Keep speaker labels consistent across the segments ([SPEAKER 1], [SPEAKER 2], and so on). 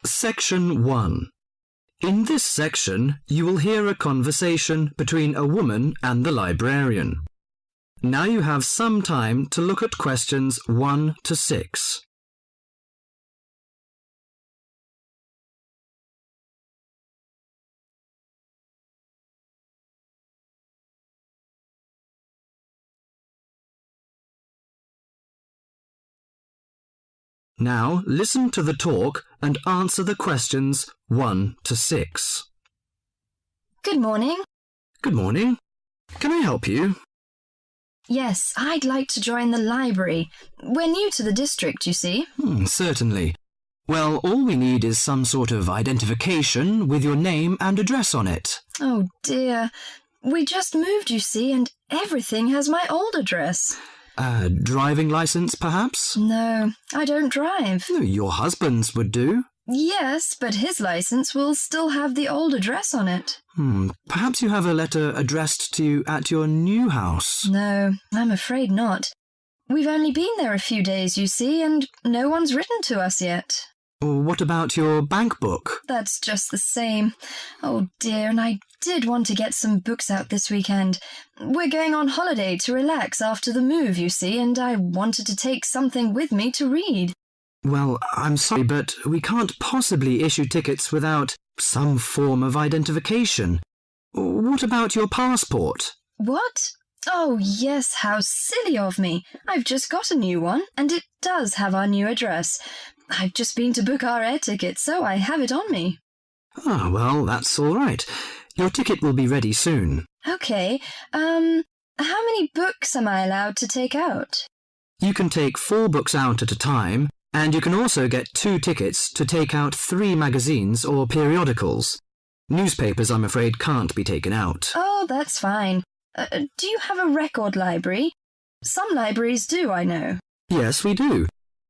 [SPEAKER 1] Section 1. In this section, you will hear a conversation between a woman and the librarian. Now you have some time to look at questions 1 to 6. Now listen to the talk and answer the questions 1 to 6.
[SPEAKER 2] Good morning.
[SPEAKER 1] Good morning. Can I help you?
[SPEAKER 2] Yes, I'd like to join the library. We're new to the district, you see.
[SPEAKER 1] Certainly. Well, all we need is some sort of identification with your name and address on it.
[SPEAKER 2] Oh dear. We just moved, you see, and everything has my old address.
[SPEAKER 1] A driving license, perhaps?
[SPEAKER 2] No, I don't drive.
[SPEAKER 1] Your husband's would do.
[SPEAKER 2] Yes, but his license will still have the old address on it.
[SPEAKER 1] Perhaps you have a letter addressed to you at your new house.
[SPEAKER 2] No, I'm afraid not. We've only been there a few days, you see, and no one's written to us yet.
[SPEAKER 1] What about your bank book?
[SPEAKER 2] That's just the same. Oh dear, and I did want to get some books out this weekend. We're going on holiday to relax after the move, you see, and I wanted to take something with me to read.
[SPEAKER 1] Well, I'm sorry, but we can't possibly issue tickets without some form of identification. What about your passport?
[SPEAKER 2] What? Oh, yes, how silly of me. I've just got a new one, and it does have our new address. I've just been to book our air ticket, so I have it on me.
[SPEAKER 1] Well, that's all right. Your ticket will be ready soon.
[SPEAKER 2] Okay, how many books am I allowed to take out?
[SPEAKER 1] You can take 4 books out at a time, and you can also get 2 tickets to take out 3 magazines or periodicals. Newspapers, I'm afraid, can't be taken out.
[SPEAKER 2] Oh, that's fine. Do you have a record library? Some libraries do, I know.
[SPEAKER 1] Yes, we do.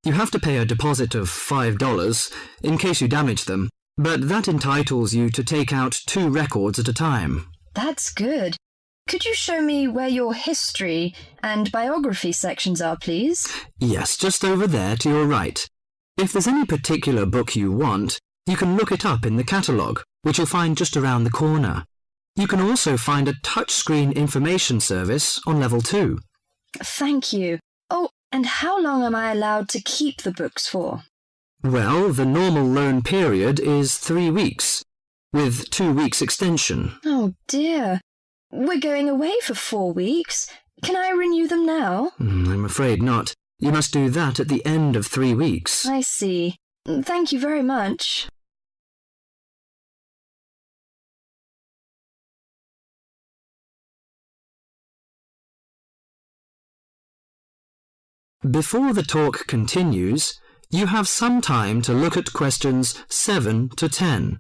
[SPEAKER 1] You have to pay a deposit of $5 in case you damage them, but that entitles you to take out 2 records at a time.
[SPEAKER 2] That's good. Could you show me where your history and biography sections are, please?
[SPEAKER 1] Yes, just over there to your right. If there's any particular book you want, you can look it up in the catalogue, which you'll find just around the corner. You can also find a touchscreen information service on level 2.
[SPEAKER 2] Thank you. Oh, and how long am I allowed to keep the books for?
[SPEAKER 1] Well, the normal loan period is 3 weeks, with 2 weeks extension.
[SPEAKER 2] Oh dear. We're going away for 4 weeks. Can I renew them now?
[SPEAKER 1] I'm afraid not. You must do that at the end of 3 weeks.
[SPEAKER 2] I see. Thank you very much.
[SPEAKER 1] Before the talk continues, you have some time to look at questions 7 to 10.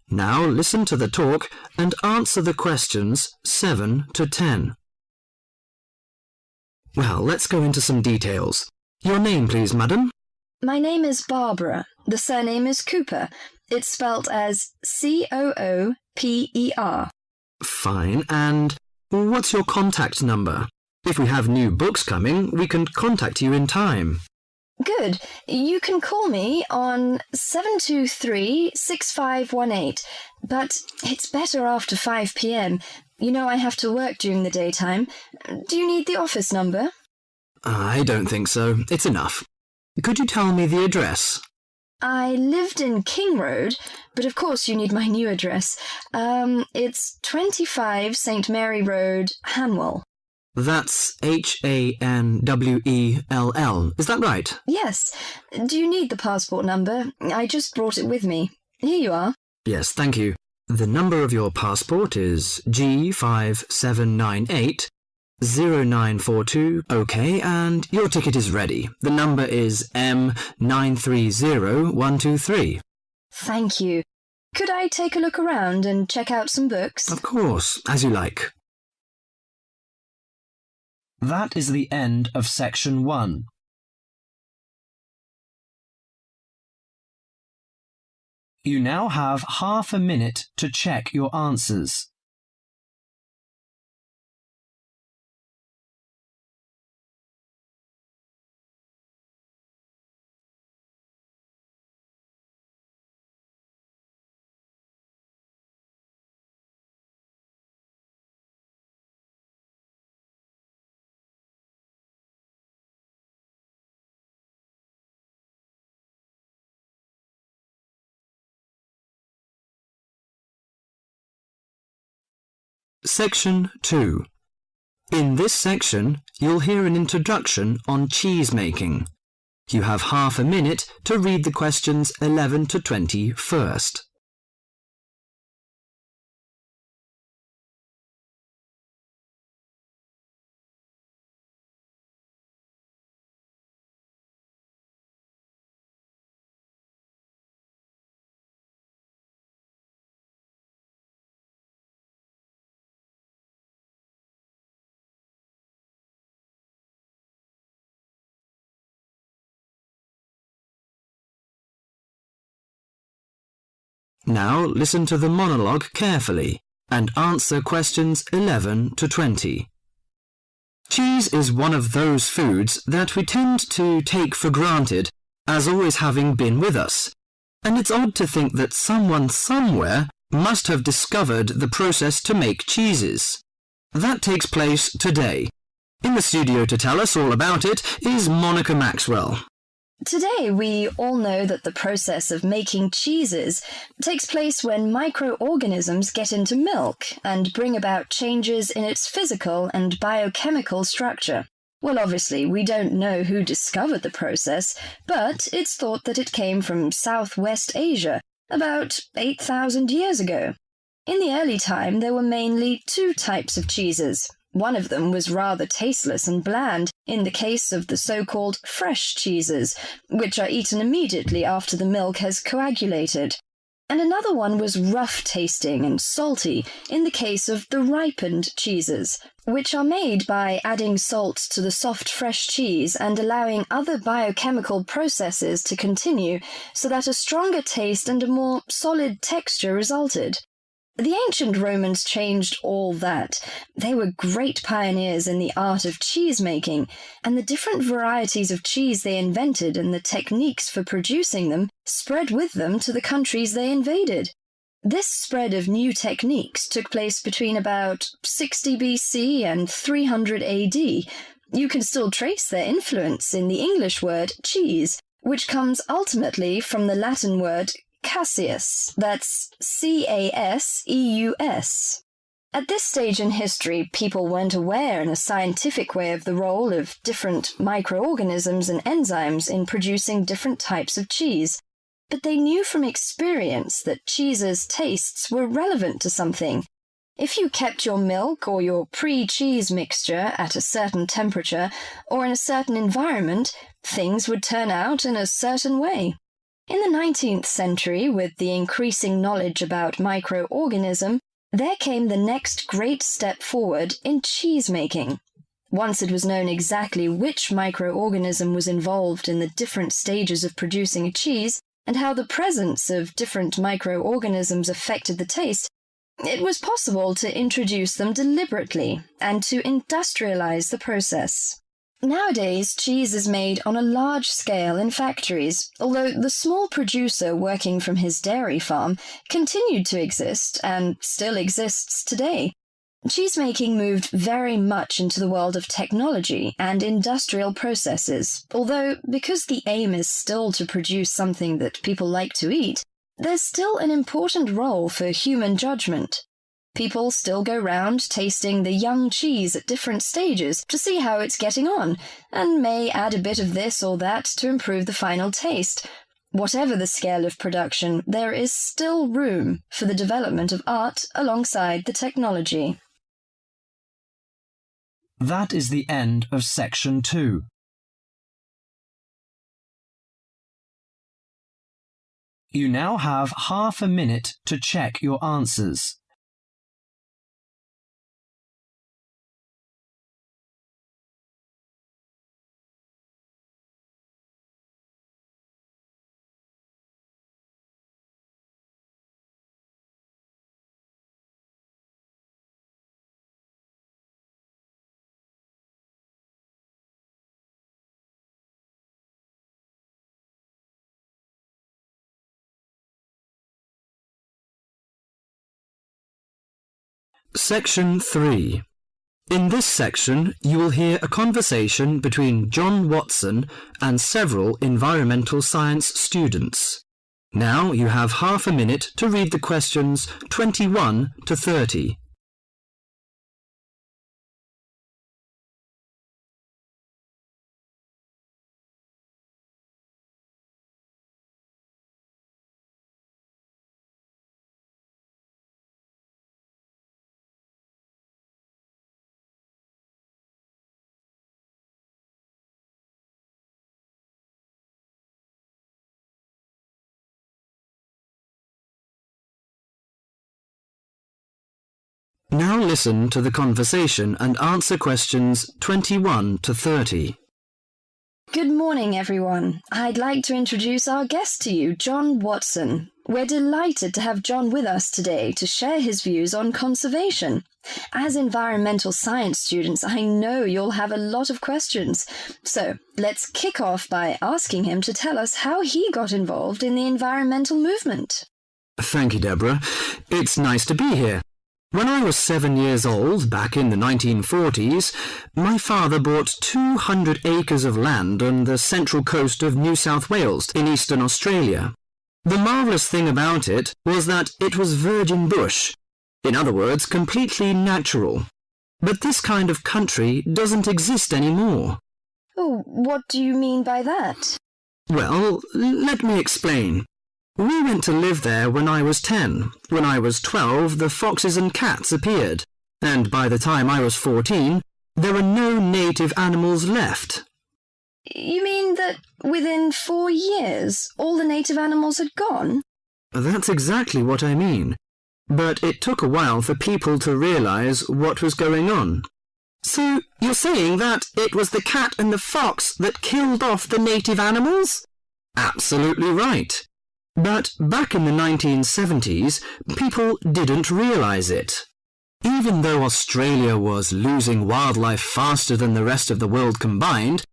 [SPEAKER 1] Now listen to the talk and answer the questions 7 to 10. Well, let's go into some details. Your name, please, madam?
[SPEAKER 2] My name is Barbara. The surname is Cooper. It's spelt as Cooper.
[SPEAKER 1] Fine. And what's your contact number? If we have new books coming, we can contact you in time.
[SPEAKER 2] Good. You can call me on 723-6518, but it's better after 5 p.m. You know I have to work during the daytime. Do you need the office number?
[SPEAKER 1] I don't think so. It's enough. Could you tell me the address?
[SPEAKER 2] I lived in King Road, but of course you need my new address. It's 25 St. Mary Road, Hanwell.
[SPEAKER 1] That's Hanwell. Is that right?
[SPEAKER 2] Yes. Do you need the passport number? I just brought it with me. Here you are.
[SPEAKER 1] Yes, thank you. The number of your passport is G5798-0942. OK, and your ticket is ready. The number is M930123.
[SPEAKER 2] Thank you. Could I take a look around and check out some books?
[SPEAKER 1] Of course, as you like. That is the end of section 1. You now have half a minute to check your answers. Section 2. In this section, you'll hear an introduction on cheese making. You have half a minute to read the questions 11 to 20 first. Now listen to the monologue carefully and answer questions 11 to 20. Cheese is one of those foods that we tend to take for granted as always having been with us, and it's odd to think that someone somewhere must have discovered the process to make cheeses. That takes place today. In the studio to tell us all about it is Monica Maxwell.
[SPEAKER 2] Today, we all know that the process of making cheeses takes place when microorganisms get into milk and bring about changes in its physical and biochemical structure. Well, obviously, we don't know who discovered the process, but it's thought that it came from Southwest Asia about 8,000 years ago. In the early time, there were mainly two types of cheeses. One of them was rather tasteless and bland, in the case of the so-called fresh cheeses, which are eaten immediately after the milk has coagulated. And another one was rough-tasting and salty, in the case of the ripened cheeses, which are made by adding salt to the soft fresh cheese and allowing other biochemical processes to continue so that a stronger taste and a more solid texture resulted. The ancient Romans changed all that. They were great pioneers in the art of cheese-making, and the different varieties of cheese they invented and the techniques for producing them spread with them to the countries they invaded. This spread of new techniques took place between about 60 BC and 300 AD. You can still trace their influence in the English word cheese, which comes ultimately from the Latin word Caseus, that's C-A-S-E-U-S. At this stage in history, people weren't aware in a scientific way of the role of different microorganisms and enzymes in producing different types of cheese, but they knew from experience that cheese's tastes were relevant to something. If you kept your milk or your pre-cheese mixture at a certain temperature or in a certain environment, things would turn out in a certain way. In the 19th century, with the increasing knowledge about microorganism, there came the next great step forward in cheese making. Once it was known exactly which microorganism was involved in the different stages of producing a cheese, and how the presence of different microorganisms affected the taste, it was possible to introduce them deliberately and to industrialize the process. Nowadays, cheese is made on a large scale in factories, although the small producer working from his dairy farm continued to exist and still exists today. Cheesemaking moved very much into the world of technology and industrial processes, although because the aim is still to produce something that people like to eat, there's still an important role for human judgment. People still go round tasting the young cheese at different stages to see how it's getting on, and may add a bit of this or that to improve the final taste. Whatever the scale of production, there is still room for the development of art alongside the technology.
[SPEAKER 1] That is the end of section 2. You now have half a minute to check your answers. Section 3. In this section, you will hear a conversation between John Watson and several environmental science students. Now you have half a minute to read the questions 21 to 30. Now listen to the conversation and answer questions 21 to 30.
[SPEAKER 2] Good morning, everyone. I'd like to introduce our guest to you, John Watson. We're delighted to have John with us today to share his views on conservation. As environmental science students, I know you'll have a lot of questions. So let's kick off by asking him to tell us how he got involved in the environmental movement.
[SPEAKER 1] Thank you, Deborah. It's nice to be here. When I was 7 years old, back in the 1940s, my father bought 200 acres of land on the central coast of New South Wales in eastern Australia. The marvellous thing about it was that it was virgin bush. In other words, completely natural. But this kind of country doesn't exist anymore.
[SPEAKER 2] Oh, what do you mean by that?
[SPEAKER 1] Well, let me explain. We went to live there when I was 10. When I was 12, the foxes and cats appeared, and by the time I was 14, there were no native animals left.
[SPEAKER 2] You mean that within 4 years, all the native animals had gone?
[SPEAKER 1] That's exactly what I mean. But it took a while for people to realise what was going on. So you're saying that it was the cat and the fox that killed off the native animals? Absolutely right. But back in the 1970s, people didn't realise it. Even though Australia was losing wildlife faster than the rest of the world combined,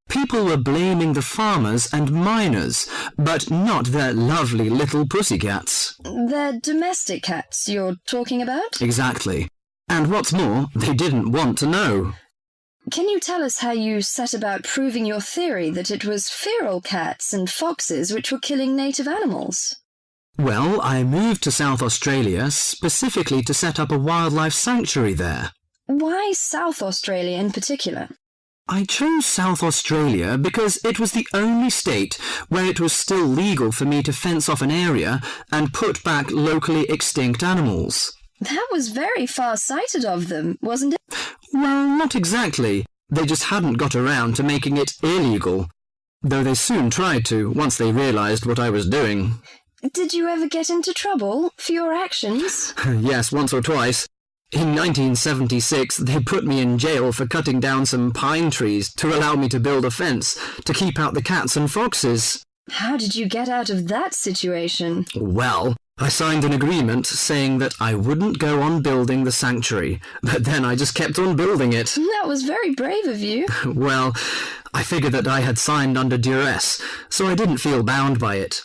[SPEAKER 1] people were blaming the farmers and miners, but not their lovely little pussycats.
[SPEAKER 2] They're domestic cats you're talking about?
[SPEAKER 1] Exactly. And what's more, they didn't want to know.
[SPEAKER 2] Can you tell us how you set about proving your theory that it was feral cats and foxes which were killing native animals?
[SPEAKER 1] Well, I moved to South Australia specifically to set up a wildlife sanctuary there.
[SPEAKER 2] Why South Australia in particular?
[SPEAKER 1] I chose South Australia because it was the only state where it was still legal for me to fence off an area and put back locally extinct animals.
[SPEAKER 2] That was very far-sighted of them, wasn't it?
[SPEAKER 1] Well, not exactly. They just hadn't got around to making it illegal, though they soon tried to once they realised what I was doing.
[SPEAKER 2] Did you ever get into trouble for your actions?
[SPEAKER 1] Yes, once or twice. In 1976, they put me in jail for cutting down some pine trees to allow me to build a fence to keep out the cats and foxes.
[SPEAKER 2] How did you get out of that situation?
[SPEAKER 1] Well, I signed an agreement saying that I wouldn't go on building the sanctuary, but then I just kept on building it.
[SPEAKER 2] That was very brave of you.
[SPEAKER 1] Well, I figured that I had signed under duress, so I didn't feel bound by it.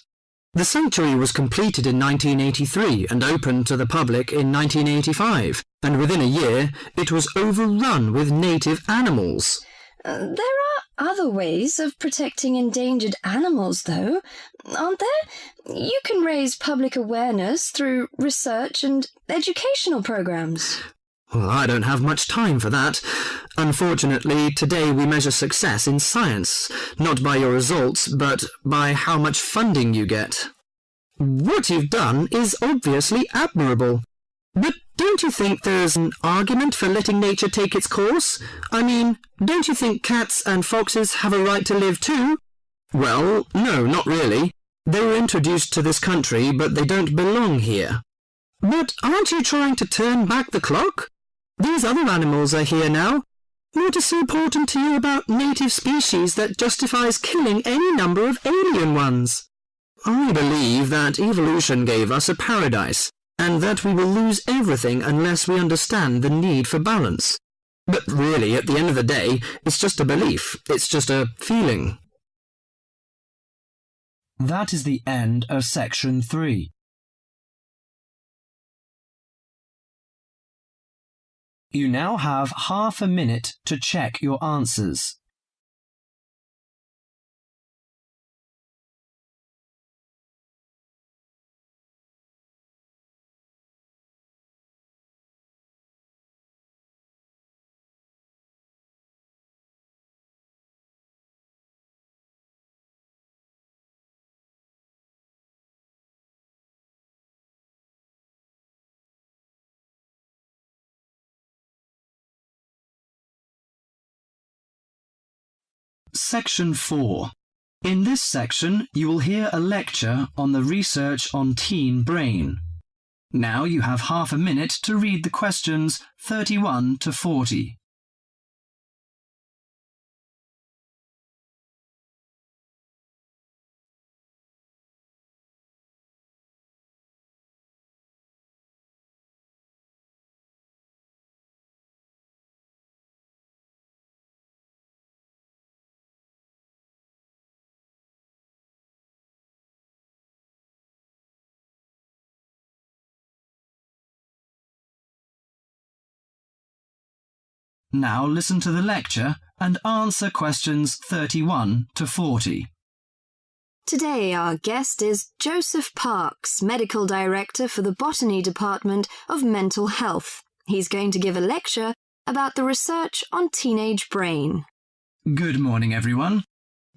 [SPEAKER 1] The sanctuary was completed in 1983 and opened to the public in 1985, and within a year it was overrun with native animals.
[SPEAKER 2] There are other ways of protecting endangered animals, though, aren't there? You can raise public awareness through research and educational programs.
[SPEAKER 1] Well, I don't have much time for that. Unfortunately, today we measure success in science, not by your results, but by how much funding you get. What you've done is obviously admirable. But don't you think there's an argument for letting nature take its course? I mean, don't you think cats and foxes have a right to live too? Well, no, not really. They were introduced to this country, but they don't belong here. But aren't you trying to turn back the clock? These other animals are here now. What is so important to you about native species that justifies killing any number of alien ones? I believe that evolution gave us a paradise, and that we will lose everything unless we understand the need for balance. But really, at the end of the day, it's just a belief. It's just a feeling. That is the end of section 3. You now have half a minute to check your answers. Section 4. In this section, you will hear a lecture on the research on teen brain. Now you have half a minute to read the questions 31 to 40. Now listen to the lecture and answer questions 31 to 40.
[SPEAKER 2] Today our guest is Joseph Parks, Medical Director for the Botany Department of Mental Health. He's going to give a lecture about the research on teenage brain.
[SPEAKER 1] Good morning, everyone.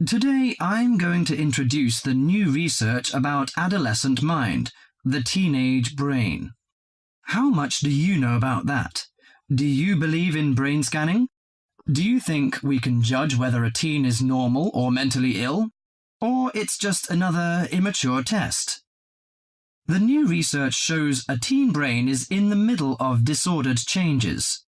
[SPEAKER 1] Today I'm going to introduce the new research about adolescent mind, the teenage brain. How much do you know about that? Do you believe in brain scanning? Do you think we can judge whether a teen is normal or mentally ill? Or it's just another immature test? The new research shows a teen brain is in the middle of disordered changes.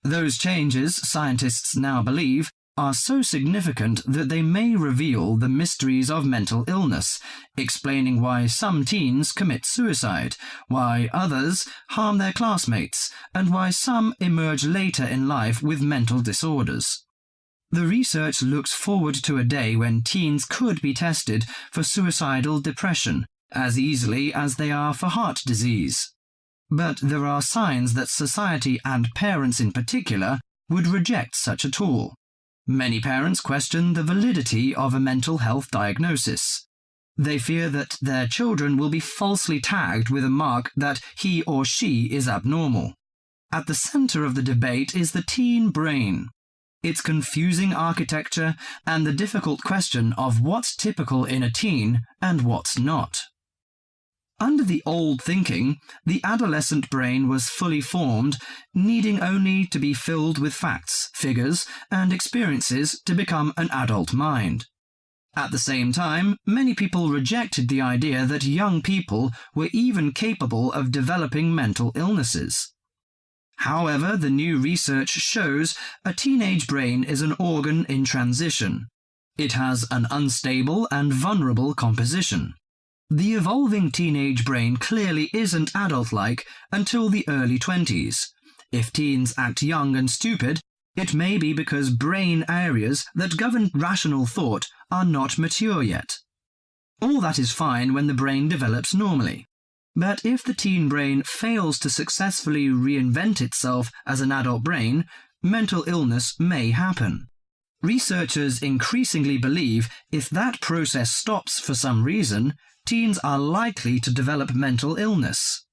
[SPEAKER 1] Those changes, scientists now believe, are so significant that they may reveal the mysteries of mental illness, explaining why some teens commit suicide, why others harm their classmates, and why some emerge later in life with mental disorders. The research looks forward to a day when teens could be tested for suicidal depression as easily as they are for heart disease. But there are signs that society and parents in particular would reject such a tool. Many parents question the validity of a mental health diagnosis. They fear that their children will be falsely tagged with a mark that he or she is abnormal. At the center of the debate is the teen brain, its confusing architecture, and the difficult question of what's typical in a teen and what's not. Under the old thinking, the adolescent brain was fully formed, needing only to be filled with facts, figures, and experiences to become an adult mind. At the same time, many people rejected the idea that young people were even capable of developing mental illnesses. However, the new research shows a teenage brain is an organ in transition. It has an unstable and vulnerable composition. The evolving teenage brain clearly isn't adult-like until the early 20s. If teens act young and stupid, it may be because brain areas that govern rational thought are not mature yet. All that is fine when the brain develops normally. But if the teen brain fails to successfully reinvent itself as an adult brain, mental illness may happen. Researchers increasingly believe if that process stops for some reason, teens are likely to develop mental illness.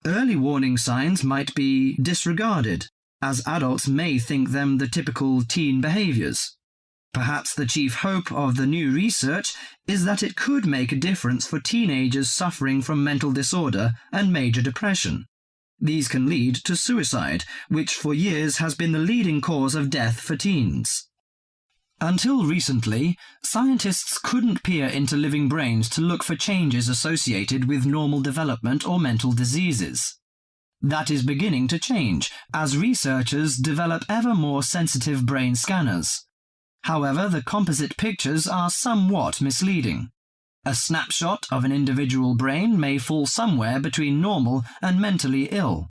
[SPEAKER 1] Early warning signs might be disregarded, as adults may think them the typical teen behaviors. Perhaps the chief hope of the new research is that it could make a difference for teenagers suffering from mental disorder and major depression. These can lead to suicide, which for years has been the leading cause of death for teens. Until recently, scientists couldn't peer into living brains to look for changes associated with normal development or mental diseases. That is beginning to change as researchers develop ever more sensitive brain scanners. However, the composite pictures are somewhat misleading. A snapshot of an individual brain may fall somewhere between normal and mentally ill.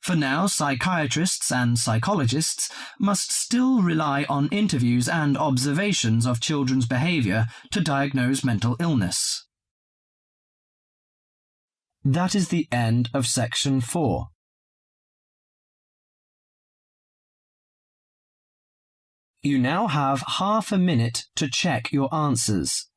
[SPEAKER 1] For now, psychiatrists and psychologists must still rely on interviews and observations of children's behavior to diagnose mental illness. That is the end of section 4. You now have half a minute to check your answers.